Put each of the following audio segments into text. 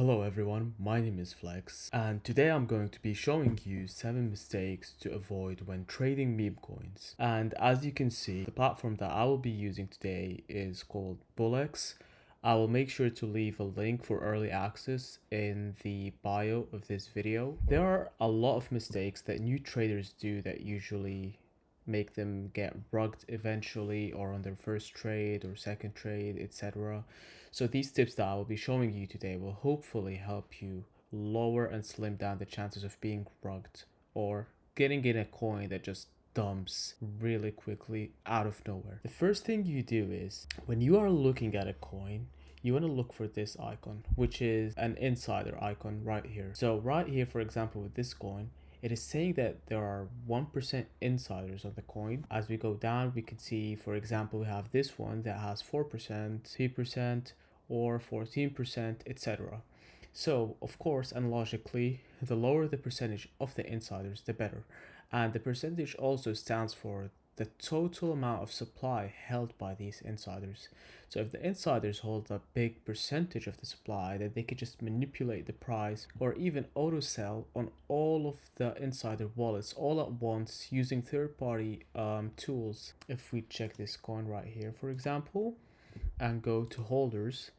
Hello everyone, my name is Flex, and today I'm going to be showing you 7 mistakes to avoid when trading meme coins. And as you can see, the platform that I will be using today is called Bullex. I will make sure to leave a link for early access in the bio of this video. There are a lot of mistakes that new traders do that usually make them get rugged eventually or on their first trade or second trade, etc. So these tips that I will be showing you today will hopefully help you lower and slim down the chances of being rugged or getting in a coin that just dumps really quickly out of nowhere. The first thing you do is when you are looking at a coin, you want to look for this icon, which is an insider icon right here. So right here, for example, with this coin, it is saying that there are 1% insiders on the coin. As we go down, we can see, for example, we have this one that has 4%, 3%, or 14%, etc. So, of course, and logically, the lower the percentage of the insiders, the better. And the percentage also stands for the total amount of supply held by these insiders. So if the insiders hold a big percentage of the supply, then they could just manipulate the price or even auto sell on all of the insider wallets all at once using third-party tools. If we check this coin right here, for example, and go to holders,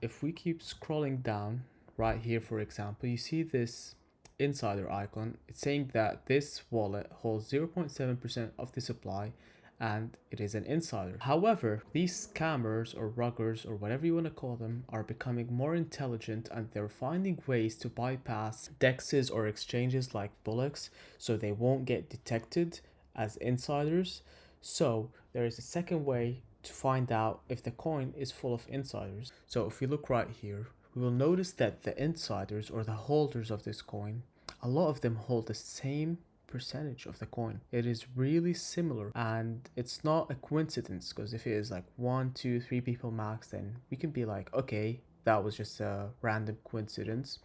if we keep scrolling down right here, for example, you see this insider icon. It's saying that this wallet holds 0.7% of the supply and it is an insider. However, these scammers or ruggers or whatever you want to call them are becoming more intelligent and they're finding ways to bypass dexes or exchanges like Bullex so they won't get detected as insiders. So there is a second way to find out if the coin is full of insiders. So if we look right here, we will notice that the insiders or the holders of this coin, a lot of them hold the same percentage of the coin. It is really similar and it's not a coincidence, because if it is like 1, 2, 3 people max, then we can be like, okay, that was just a random coincidence.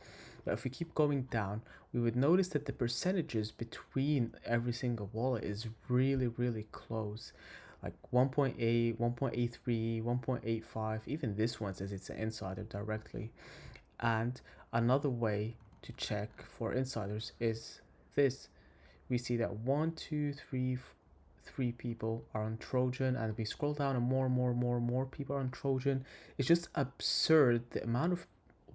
But if we keep going down, we would notice that the percentages between every single wallet is really close, like 1.8, 1.83, 1.85. Even this one says it's an insider directly. And another way to check for insiders is this. We see that 1, 2, 3 people are on Trojan, and we scroll down and more people are on Trojan. It's just absurd the amount of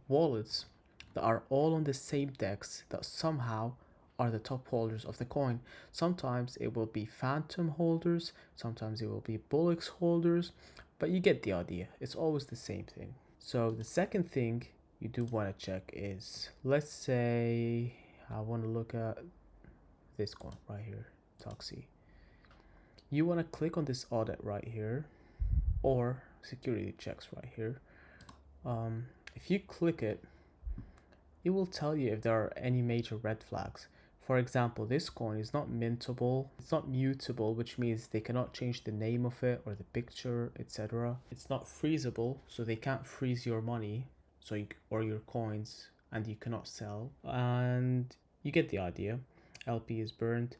wallets that are all on the same DEX that somehow are the top holders of the coin. Sometimes it will be phantom holders, sometimes it will be Bullex holders, but you get the idea. It's always the same thing. So the second thing you do want to check is, let's say I want to look at this coin right here, Toxi. You want to click on this audit right here, or security checks right here. If you click it, it will tell you if there are any major red flags. For example, this coin is not mintable, it's not mutable, which means they cannot change the name of it or the picture, etc. It's not freezable, so they can't freeze your money or your coins, and you cannot sell. And you get the idea. LP is burned,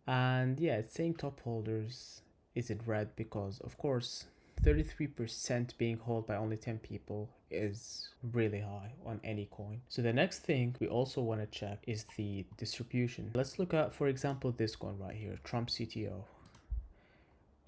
and yeah, it's saying top holders is in red because, of course, 33% being held by only 10 people is really high on any coin. So the next thing we also want to check is the distribution. Let's look at, for example, this one right here, Trump CTO.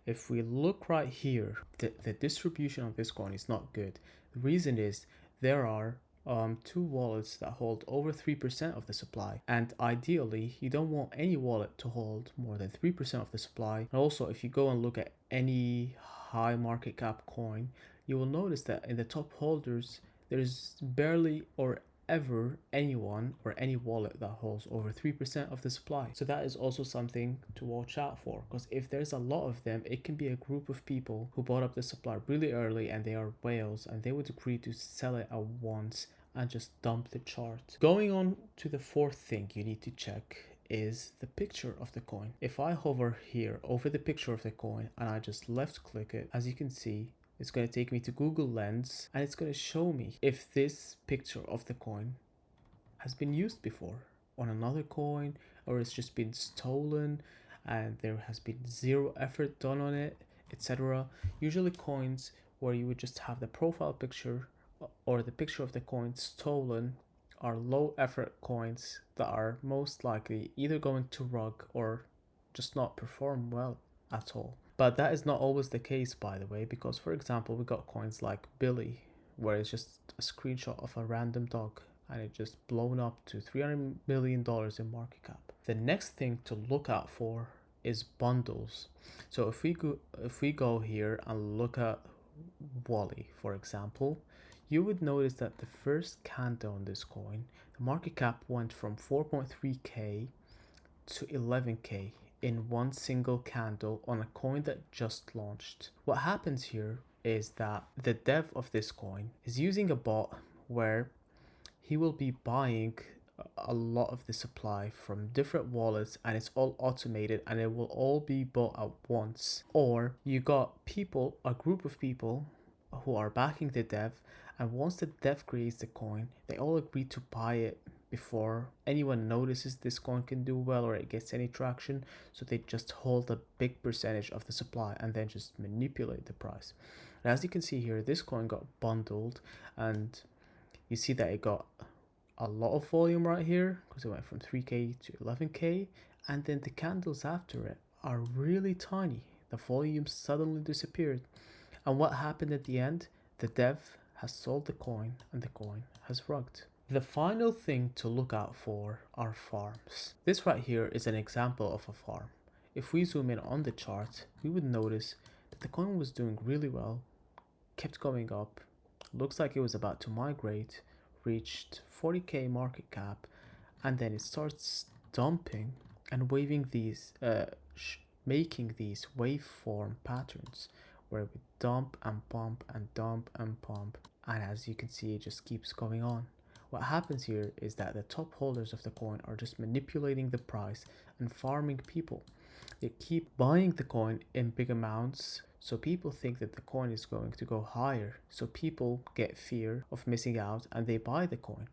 If we look right here, the distribution of this coin is not good. The reason is there are 2 wallets that hold over 3% of the supply, and ideally you don't want any wallet to hold more than 3% of the supply. And also, if you go and look at any high market cap coin, you will notice that in the top holders there's barely or ever anyone or any wallet that holds over 3% of the supply. So that is also something to watch out for, because if there's a lot of them, it can be a group of people who bought up the supply really early and they are whales and they would agree to sell it at once and just dump the chart. Going on to the fourth thing you need to check is the picture of the coin. If I hover here over the picture of the coin and I just left click it, as you can see, it's going to take me to Google Lens and it's going to show me if this picture of the coin has been used before on another coin, or it's just been stolen and there has been zero effort done on it, etc. Usually coins where you would just have the profile picture or the picture of the coin stolen are low effort coins that are most likely either going to rug or just not perform well at all. But that is not always the case, by the way, because for example, we got coins like Billy, where it's just a screenshot of a random dog and it just blown up to $300 million in market cap. The next thing to look out for is bundles. So if we go here and look at Wally, for example, you would notice that the first candle on this coin, the market cap went from 4.3k to 11k in one single candle on a coin that just launched. What happens here is that the dev of this coin is using a bot where he will be buying a lot of the supply from different wallets, and it's all automated and it will all be bought at once. Or you got people, a group of people who are backing the dev, and once the dev creates the coin, they all agree to buy it before anyone notices this coin can do well or it gets any traction. So they just hold a big percentage of the supply and then just manipulate the price. And as you can see here, this coin got bundled, and you see that it got a lot of volume right here because it went from 3k to 11k, and then the candles after it are really tiny. The volume suddenly disappeared, and what happened at the end? The dev has sold the coin and the coin has rugged. The final thing to look out for are farms. This right here is an example of a farm. If we zoom in on the chart, we would notice that the coin was doing really well, kept going up, looks like it was about to migrate, reached 40k market cap, and then it starts dumping and waving these making these waveform patterns where we dump and pump and dump and pump, and as you can see, it just keeps going on. What happens here is that the top holders of the coin are just manipulating the price and farming people. They keep buying the coin in big amounts, so people think that the coin is going to go higher. So people get fear of missing out and they buy the coin.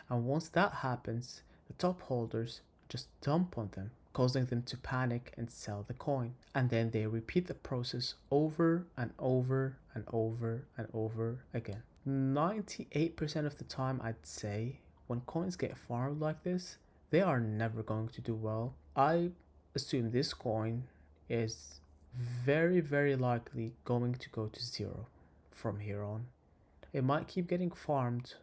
And once that happens, the top holders just dump on them, causing them to panic and sell the coin. And then they repeat the process over and over and over and over again. 98% of the time, I'd say, when coins get farmed like this, they are never going to do well. I assume this coin is very likely going to go to zero from here on. It might keep getting farmed,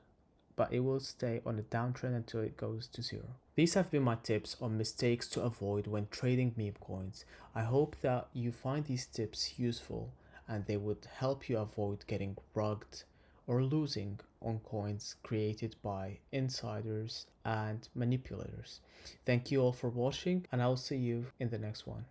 but it will stay on a downtrend until it goes to zero. These have been my tips on mistakes to avoid when trading meme coins. I hope that you find these tips useful and they would help you avoid getting rugged or losing on coins created by insiders and manipulators. Thank you all for watching, and I'll see you in the next one.